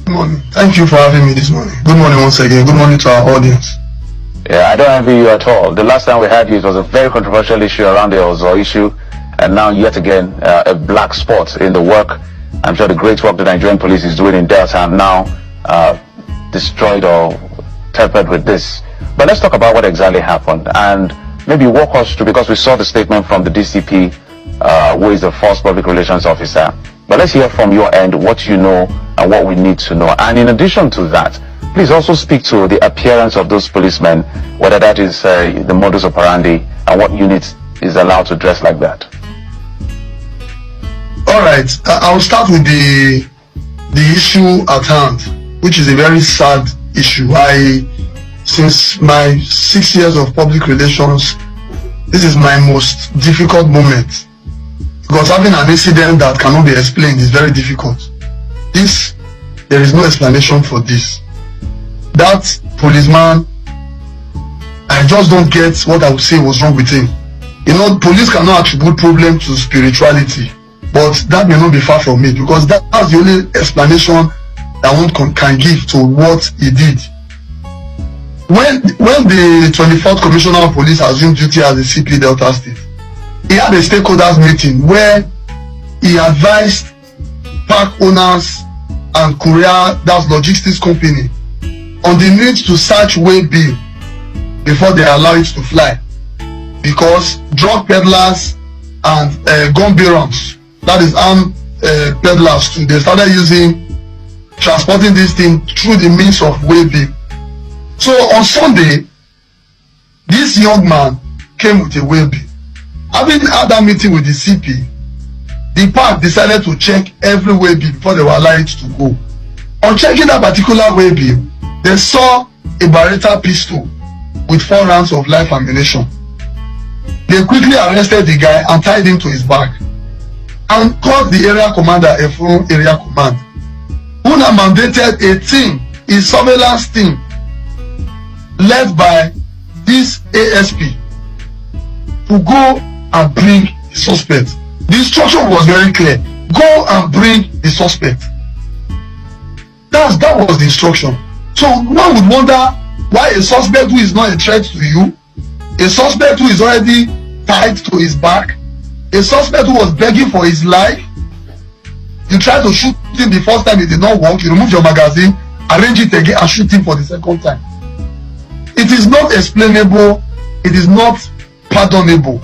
Good morning. Thank you for having me this morning. Good morning once again. Good morning to our audience. Yeah, I don't envy you at all. The last time we had you, it was a very controversial issue around the Ozo issue, and now yet again a black spot in the work. I'm sure the great work the Nigerian police is doing in Delta now destroyed or tempered with this. But let's talk about what exactly happened and maybe walk us through, because we saw the statement from the DCP, who is the first public relations officer. But let's hear from your end what you know and what we need to know. And in addition to that, please also speak to the appearance of those policemen, whether that is the modus operandi and what unit is allowed to dress like that. All right, I'll start with the issue at hand, which is a very sad issue. Since my 6 years of public relations, this is my most difficult moment, because having an incident that cannot be explained is very difficult. There is no explanation for this. That policeman, I just don't get what I would say was wrong with him. You know, police cannot attribute problem to spirituality, but that may not be far from it, because that's the only explanation that one can give to what he did. When the 24th Commissioner of Police assumed duty as the CP Delta State, he had a stakeholders meeting where he advised park owners and courier, that's logistics company, on the need to search way bill before they allow it to fly, because drug peddlers and gun barons, that is armed peddlers too, they started transporting this thing through the means of way bill. So on Sunday, this young man came with a way bill. Having had that meeting with the CP, the park decided to check every way bill before they were allowed to go. On checking that particular way bill, they saw a Beretta pistol with 4 rounds of live ammunition. They quickly arrested the guy and tied him to his back and called the area commander, Efron Area Command, who now mandated a team, a surveillance team, led by this ASP, to go and bring the suspect. The instruction was very clear: go and bring the suspect. That was the instruction. So one would wonder why a suspect who is not a threat to you, a suspect who is already tied to his back, a suspect who was begging for his life, you try to shoot him the first time, it did not work, you remove your magazine, arrange it again and shoot him for the second time. It is not explainable, it is not pardonable.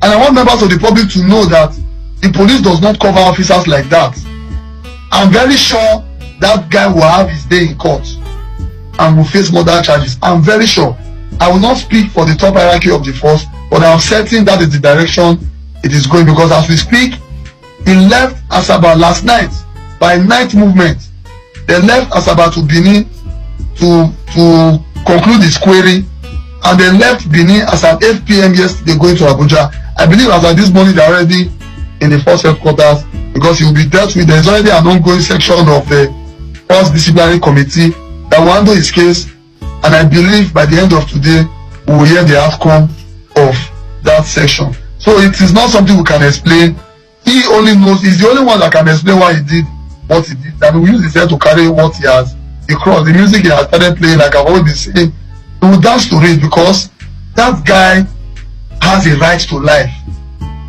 And I want members of the public to know that the police does not cover officers like that. I'm very sure that guy will have his day in court and will face murder charges. I'm very sure. I will not speak for the top hierarchy of the force, but I'm certain that is the direction it is going, because as we speak, he left Asaba last night by night movement. They left Asaba to Benin to conclude his query, and they left Benin as at 8 p.m. yesterday going to Abuja. I believe as at this morning they are already in the force headquarters, because he will be dealt with. There is already an ongoing section of the force disciplinary committee that will handle his case, and I believe by the end of today we will hear the outcome of that section. So it is not something we can explain. He only knows, he's the only one that can explain why he did what he did, and we use his head to carry what he has across. The music he has started playing, like I've always been saying, we will dance to it, because that guy has a right to life.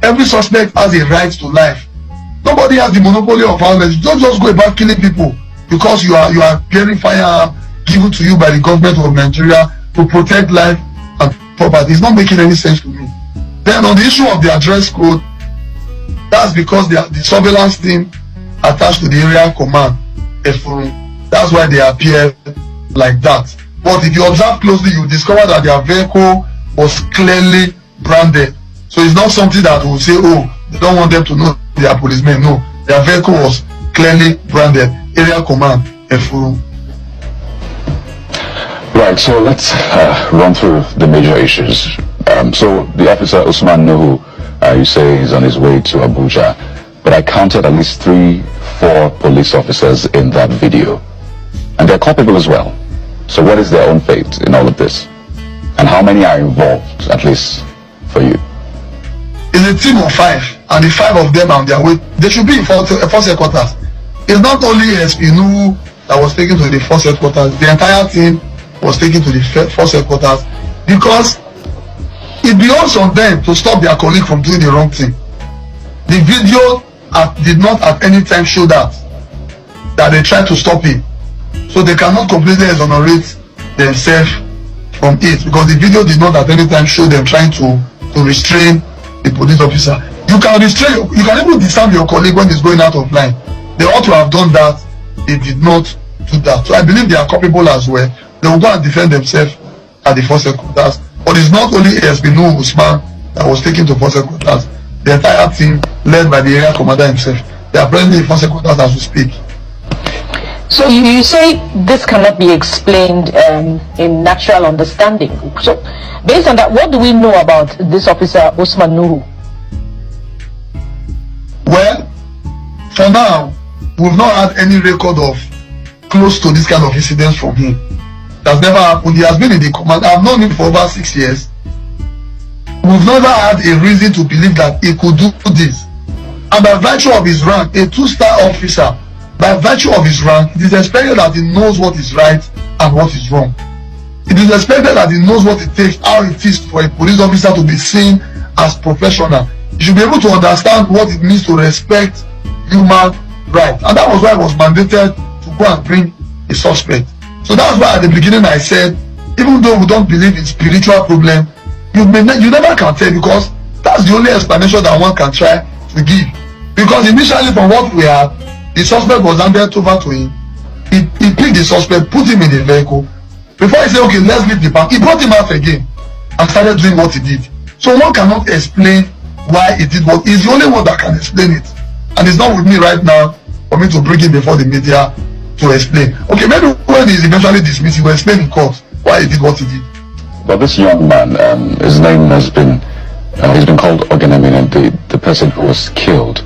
Every suspect has a right to life. Nobody has the monopoly of violence. Don't just go about killing people because you are bearing fire given to you by the government of Nigeria to protect life and property. It's not making any sense to me. Then on the issue of the address code, that's because the surveillance team attached to the area command, that's why they appear like that. But if you observe closely, you discover that their vehicle was clearly branded. So it's not something that will say, oh, they don't want them to know they are policemen. No, their vehicle was clearly branded area command, Efuru. Right, so let's run through the major issues. So the officer Usman Nuhu, you say is on his way to Abuja, but I counted at least 3-4 police officers in that video, and they're culpable as well. So what is their own fate in all of this, and how many are involved, at least for you? It's a team of 5, and the 5 of them are on their way. They should be in force headquarters. It's not only SP Nuhu that was taken to the force headquarters. The entire team was taken to the force headquarters because it belongs on them to stop their colleague from doing the wrong thing. The video did not at any time show that they tried to stop him, so they cannot completely exonerate themselves from it because the video did not at any time show them trying to restrain the police officer. You can even disarm your colleague when he's going out of line. They ought to have done that. They did not do that. So I believe they are culpable as well. They will go and defend themselves at the force headquarters. But it's not only ASP Nuhu Usman that was taken to force headquarters. The entire team, led by the area commander himself, they are presently in force headquarters as we speak. So you say this cannot be explained in natural understanding. So based on that, what do we know about this officer Usman Nuhu? Well, for now, we've not had any record of close to this kind of incidents from him. That's never happened. He has been in the command. I've known him for over 6 years. We've never had a reason to believe that he could do this. And by virtue of his rank, a 2-star officer, by virtue of his rank, it is expected that he knows what is right and what is wrong. It is expected that he knows what it takes, how it is for a police officer to be seen as professional. You should be able to understand what it means to respect human rights. And that was why it was mandated to go and bring a suspect. So that's why at the beginning I said, even though we don't believe in spiritual problem, you never can tell, because that's the only explanation that one can try to give. Because initially, from what we had, the suspect was handed over to him. He picked the suspect, put him in the vehicle. Before he said, okay, let's leave the bank, he brought him out again and started doing what he did. So one cannot explain why he did what. He's the only one that can explain it. And it's not with me right now for me to bring him before the media to explain. Okay, maybe when he's eventually dismissed, he will explain in court why he did what he did. But this young man, his name has been, he's been called Ogenemin, and the person who was killed,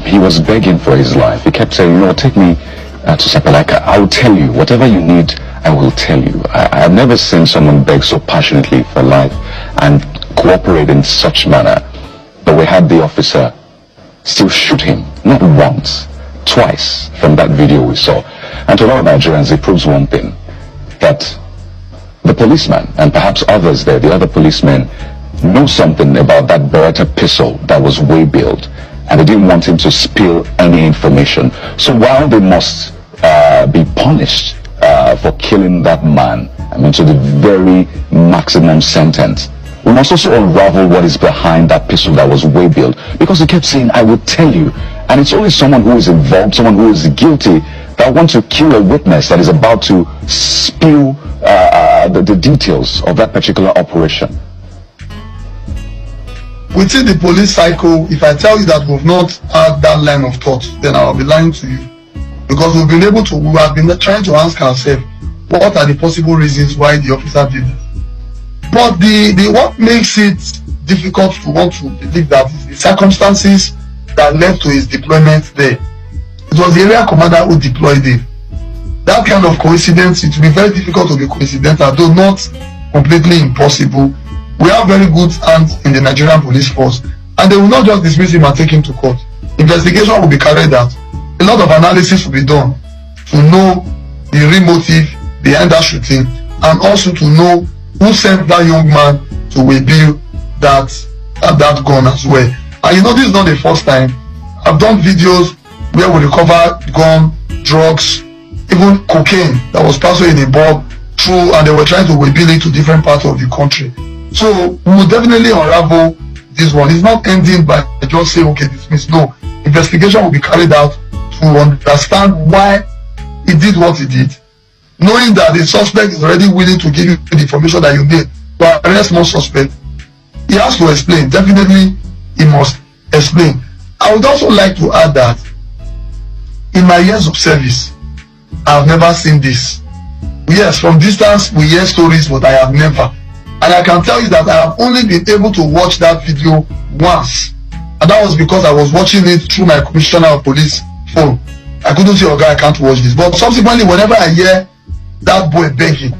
he was begging for his life. He kept saying, you know, take me to Sapalaka. I will tell you. Whatever you need, I will tell you. I've never seen someone beg so passionately for life and cooperate in such manner. But we had the officer still shoot him, not once, twice from that video we saw. And to a lot of Nigerians, it proves one thing, that the policeman, and perhaps others there, the other policemen, know something about that Beretta pistol that was way-built, and they didn't want him to spill any information. So while they must be punished for killing that man, I mean, to the very maximum sentence, we must also unravel what is behind that pistol that was way-built, because he kept saying, I will tell you. And it's only someone who is involved, someone who is guilty, that wants to kill a witness that is about to spill the details of that particular operation. Within the police cycle, if I tell you that we've not had that line of thought, then I'll be lying to you. Because we have been trying to ask ourselves, what are the possible reasons why the officer did it? But what makes it difficult to want to believe that is the circumstances that led to his deployment there. It was the area commander who deployed him. That kind of coincidence, it will be very difficult to be coincidental, though not completely impossible. We have very good hands in the Nigerian police force, and they will not just dismiss him and take him to court. Investigation will be carried out. A lot of analysis will be done to know the real motive behind that shooting, and also to know who sent that young man to waybill that gun as well. And you know, this is not the first time. I've done videos where we recover gun, drugs, even cocaine that was passed in a bulb through, and they were trying to waybill it to different parts of the country. So we will definitely unravel this one. It's not ending by just saying, okay, dismiss. No, investigation will be carried out to understand why he did what he did, knowing that the suspect is already willing to give you the information that you need to arrest more suspect. He has to explain. Definitely he must explain. I would also like to add that in my years of service, I have never seen this. Yes, from distance we hear stories, but I have never. And I can tell you that I have only been able to watch that video once, and that was because I was watching it through my commissioner of police phone. I couldn't say, okay, I can't watch this. But subsequently, whenever I hear that boy begging,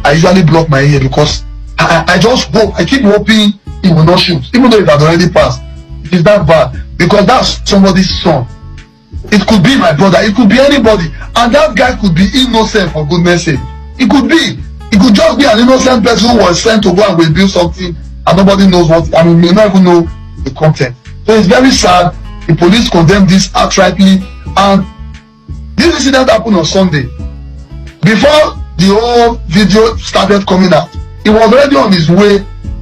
I usually block my ear, because I just hope, I keep hoping he will not shoot, even though it had already passed. It is that bad, because that's somebody's son. It could be my brother, it could be anybody, and that guy could be innocent, for goodness sake. It could just be an innocent person who was sent to go and reveal something and nobody knows what, I mean, may not even know the content. So it's very sad. The police condemned this outrightly, and this incident happened on Sunday. Before the whole video started coming out, he was already on his way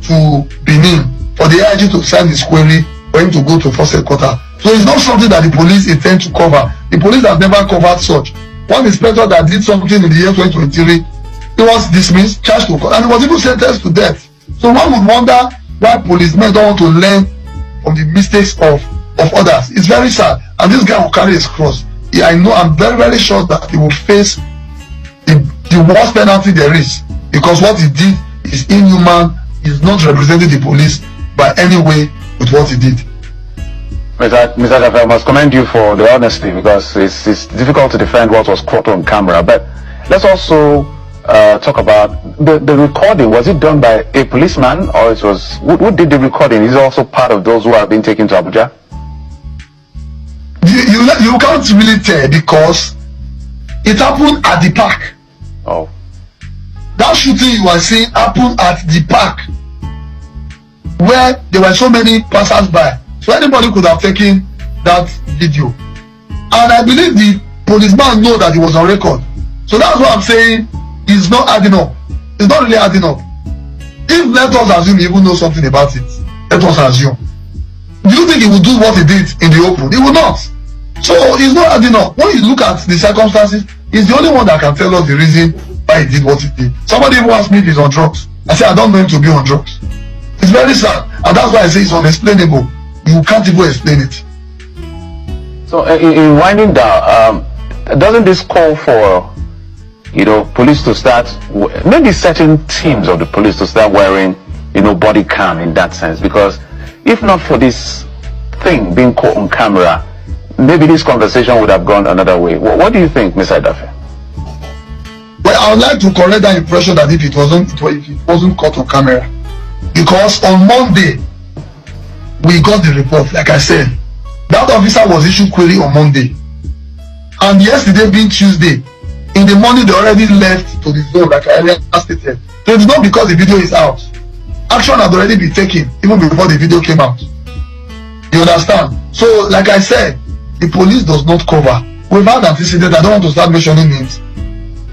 to Benin for the AIG to sign his query for him to go to first headquarters. So it's not something that the police intend to cover. The police have never covered such. One inspector that did something in the year 2023, he was dismissed, charged to court, and he was even sentenced to death. So one would wonder why policemen don't want to learn from the mistakes of others. It's very sad, and this guy will carry his cross. Yeah, I know, I'm very, very sure that he will face the worst penalty there is, because what he did is inhuman. He's not representing the police by any way with what he did. Mr. Dafe, I must commend you for the honesty, because it's difficult to defend what was caught on camera. But let's also talk about the recording. Was it done by a policeman, or it was who did the recording? Is he also part of those who have been taken to Abuja? You can't really tell, because it happened at the park. Oh. That shooting you are seeing happened at the park, where there were so many passers-by. So anybody could have taken that video. And I believe the policeman know that he was on record. So that's what I'm saying. It's not adding up. It's not really adding up. If, let us assume, he even knows something about it, let us assume. Do you think he would do what he did in the open? He would not. So it's not adding up. When you look at the circumstances, he's the only one that can tell us the reason why he did what he did. Somebody even asked me if he's on drugs. I said, I don't know him to be on drugs. It's very sad. And that's why I say it's unexplainable. You can't even explain it. So in winding down, doesn't this call for, police to start, maybe certain teams of the police to start wearing, body cam in that sense? Because if not for this thing being caught on camera, maybe this conversation would have gone another way. What do you think, Mr. Dafe? Well, I would like to correct that impression that if it wasn't caught on camera, because on Monday we got the report. Like I said, that officer was issued query on Monday, and yesterday being Tuesday, in the morning they already left to the zone, like I earlier stated. So it's not because the video is out. Action had already been taken even before the video came out. You understand? So, like I said, the police does not cover. We've had antecedent. I don't want to start mentioning names.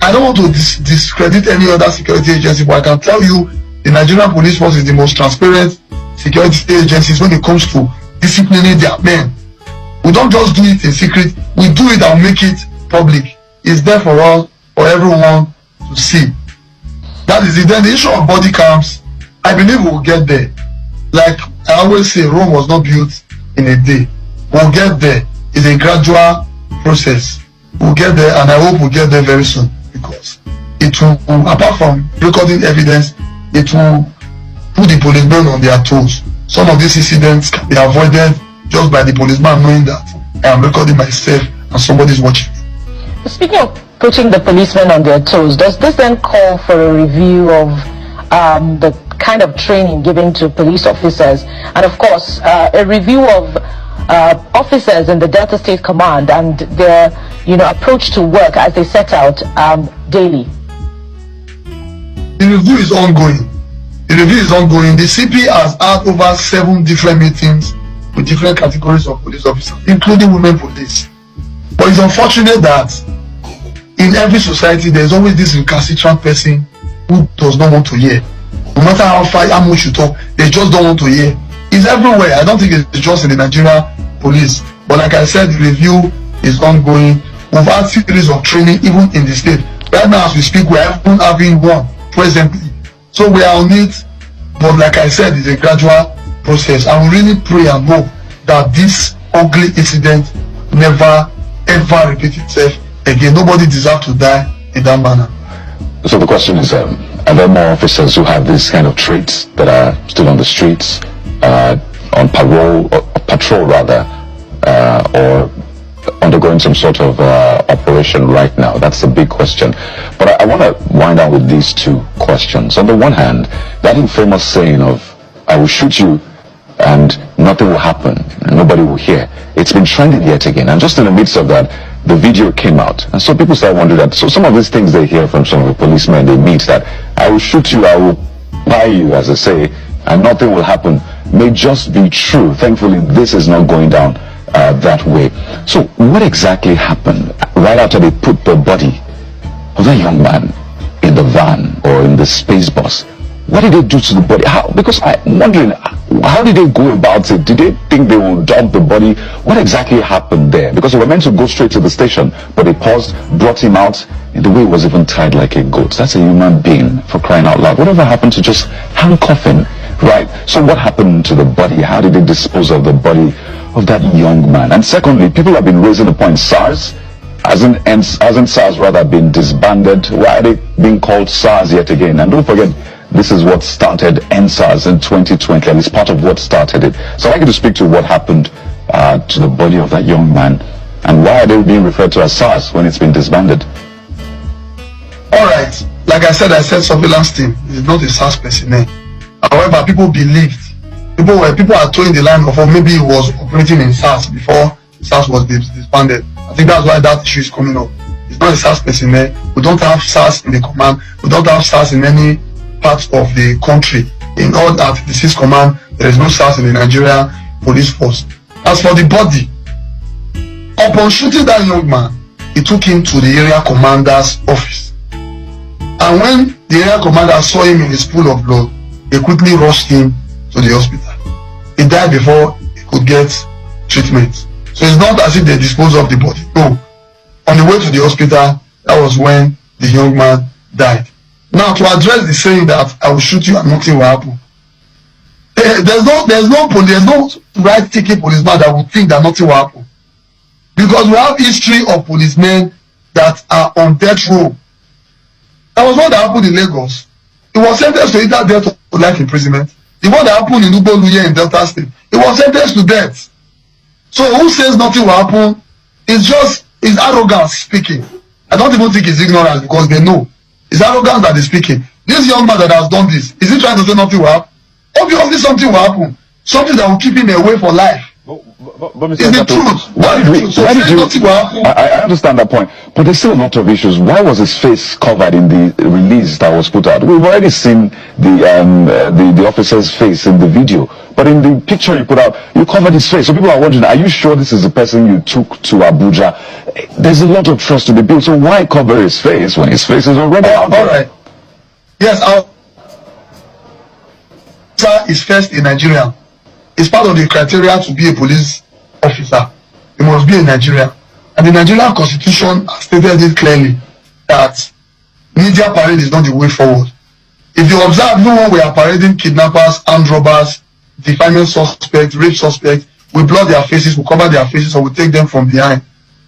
I don't want to discredit any other security agency, but I can tell you the Nigerian Police Force is the most transparent security agencies when it comes to disciplining their men. We don't just do it in secret. We do it and make it public. It's there for all, for everyone to see. That is it. Then the issue of body cams, I believe we'll get there. Like I always say, Rome was not built in a day. We'll get there. It's a gradual process. We'll get there, and I hope we'll get there very soon, because it will, apart from recording evidence, it will put the policemen on their toes. Some of these incidents can be avoided just by the policeman knowing that I am recording myself and somebody's watching. Speaking of putting the policemen on their toes, does this then call for a review of the kind of training given to police officers, and of course a review of officers in the Delta State Command and their approach to work as they set out daily? The review is ongoing. The CP has had over 7 different meetings with different categories of police officers, including women police. But it's unfortunate that in every society there's always this recalcitrant person who does not want to hear. No matter how much you talk, they just don't want to hear. It's everywhere. I don't think it's just in the Nigerian police. But like I said, the review is ongoing. We've had series of training even in the state. Right now as we speak, we are even having one presently. So we are on it. But like I said, it's a gradual process. And we really pray and hope that this ugly incident never ever repeat itself again. Nobody deserves to die in that manner. So the question is, are there more officers who have this kind of traits that are still on the streets, on parole, or patrol rather, or undergoing some sort of operation right now? That's a big question. But I want to wind down with these 2 questions. On the one hand, that infamous saying of, I will shoot you and nothing will happen, and nobody will hear. It's been trending yet again, and just in the midst of that, the video came out, and so people started wondering that. So some of these things they hear from some of the policemen they meet, that I will shoot you, I will buy you, as I say, and nothing will happen, may just be true. Thankfully, this is not going down that way. So what exactly happened right after they put the body of that young man in the van or in the space bus? What did they do to the body? How? Because I'm wondering, how did they go about it? Did they think they will dump the body? What exactly happened there? Because they were meant to go straight to the station, but they paused, brought him out. In the way he was even tied like a goat. That's a human being, for crying out loud. Whatever happened to just handcuff him, right? So what happened to the body? How did they dispose of the body of that young man? And secondly, people have been raising the point, SARS, hasn't SARS rather been disbanded? Why are they being called SARS yet again? And don't forget, this is what started NSARS in 2020, and it's part of what started it. So I'd like you to speak to what happened to the body of that young man, and why are they being referred to as SARS when it's been disbanded? All right, like I said surveillance team is not a SARS personnel. However, people believed, people are towing the line of, or maybe it was operating in SARS before SARS was disbanded. I think that's why that issue is coming up. It's not a SARS personnel. We don't have SARS in the command. We don't have SARS in any parts of the country. In all that the 6th command, there is no SARS in the Nigeria police force. As for the body, upon shooting that young man, he took him to the area commander's office. And when the area commander saw him in his pool of blood, they quickly rushed him to the hospital. He died before he could get treatment. So it's not as if they disposed of the body. No. On the way to the hospital, that was when the young man died. Now, to address the saying that I will shoot you and nothing will happen, there's no right-taking policeman that would think that nothing will happen, because we have history of policemen that are on death row. That was what happened in Lagos. He was sentenced to either death or life imprisonment. The one that happened in Uboluye in Delta State, he was sentenced to death. So who says nothing will happen? It's just his arrogance speaking. I don't even think it's ignorance, because they know. It's arrogance that is speaking. This young man that has done this, is he trying to say nothing will happen? Obviously something will happen. Something that will keep him away for life. But it's the truth. Why did I understand that point, but there's still a lot of issues. Why was his face covered in the release that was put out? We've already seen the officer's face in the video, but in the picture you put out, you covered his face. So people are wondering, are you sure this is the person you took to Abuja? There's a lot of trust to be built, so why cover his face when his face is already out there? All right. Yes, our officer is first in Nigeria. It's part of the criteria to be a police officer. You must be in Nigeria. And the Nigerian Constitution has stated it clearly that media parade is not the way forward. If you observe, even when we are parading kidnappers, armed robbers, defining suspects, rape suspects, we blur their faces, we cover their faces, or we take them from behind.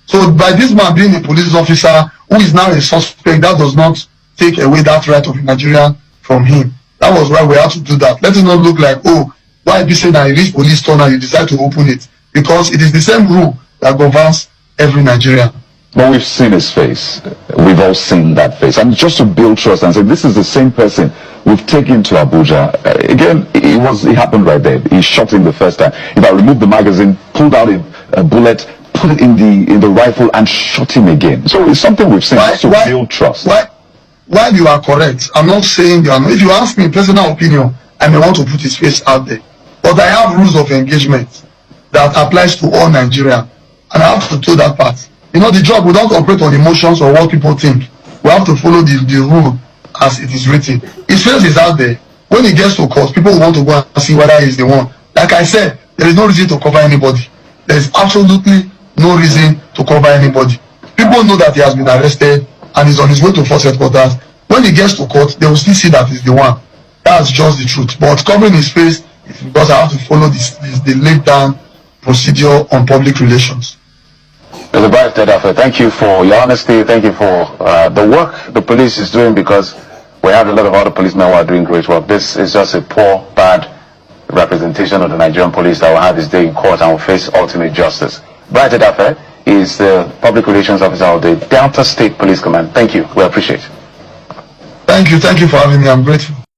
So by this man being a police officer who is now a suspect, that does not take away that right of a Nigerian from him. That was why we had to do that. Let it not look like, oh, why be saying that you reach police turn and you decide to open it? Because it is the same rule that governs every Nigerian. But we've seen his face. We've all seen that face. And just to build trust and say, this is the same person we've taken to Abuja. Again, it happened right there. He shot him the first time. If I removed the magazine, pulled out a bullet, put it in the rifle and shot him again. So it's something we've seen to build trust. While you are correct, I'm not saying you are not. If you ask me personal opinion, I may want to put his face out there. But I have rules of engagement that applies to all Nigerians. And I have to do that part. You know, the job, we don't operate on emotions or what people think. We have to follow the rule as it is written. His face is out there. When he gets to court, people want to go and see whether he's the one. Like I said, there is no reason to cover anybody. There is absolutely no reason to cover anybody. People know that he has been arrested and is on his way to force headquarters. When he gets to court, they will still see that he's the one. That's just the truth. But covering his face is because I have to follow the laid down procedure on public relations. Mr. Bright Tedafe, thank you for your honesty. Thank you for the work the police is doing, because we have a lot of other policemen who are doing great work. This is just a poor, bad representation of the Nigerian police that will have his day in court and will face ultimate justice. Bright Tedafe is the public relations officer of the Delta State Police Command. Thank you. We appreciate it. Thank you for having me. I'm grateful.